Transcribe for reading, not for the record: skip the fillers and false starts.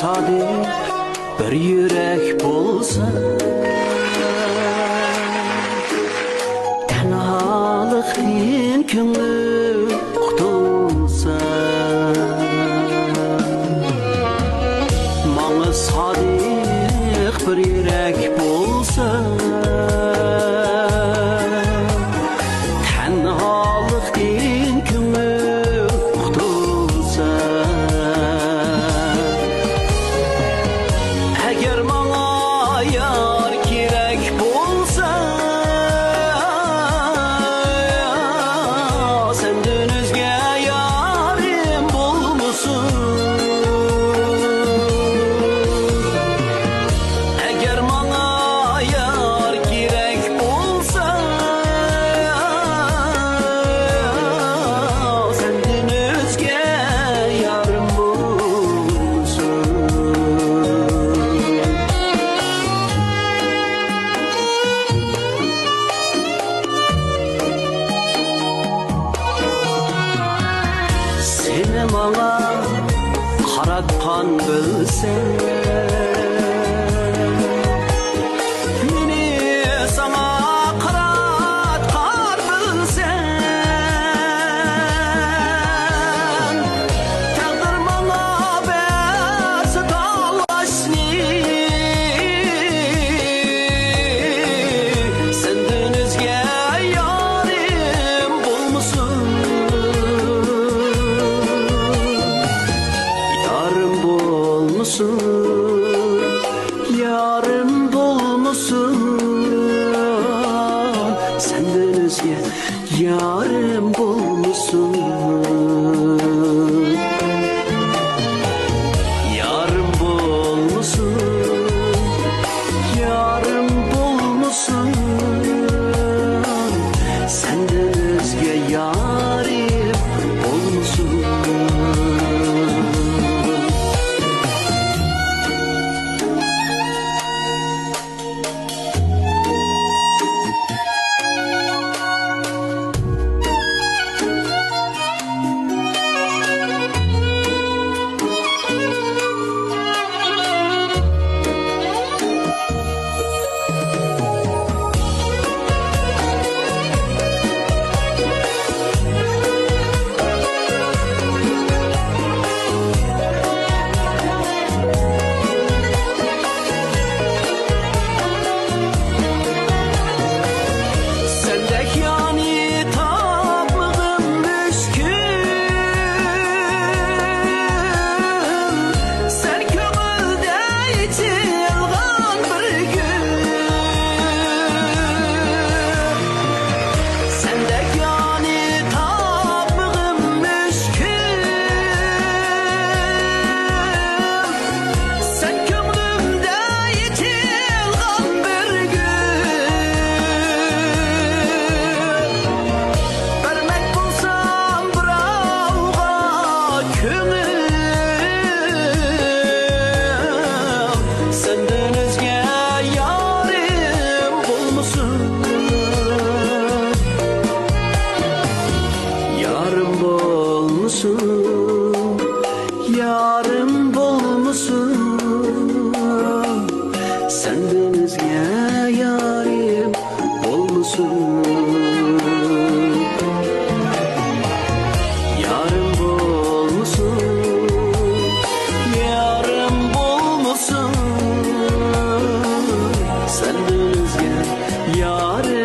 sadık bir yürek bolsa, tenhalıktan köngül qutulsa, manga sadık bir yürek bolsa, tenhalıktan köngül qutulsa, eğer manga yar gerek bolsa, senden özge yarim bulmusun. Eğer manga yar gerek bolsa, senden özge yarim bulmusun. Seni bana qaratqan bilsen, meni sana qaratqan bilsen, taqdir bana bersa talashni, senden özge yarim bulmusun. Yarım bulmusun, yarım bulmusun, senden özge yarım bulmusun. Yarım bulmusun, yarım bulmusun, senden özge yarim bulmusun. Sendek yani tatlığım müşkül, sen kömülde içilgan bir gül. Sendek yani tatlığım müşkül, sen kömülde içilgan bir gül. Vermek bulsam birovga köngül, senden özge yarim bulmusun. Yarım bulmusun, yarım bulmusun, senden özge yarim bulmusun. Yarım bulmusun, yarım bulmusun, senden özge yarim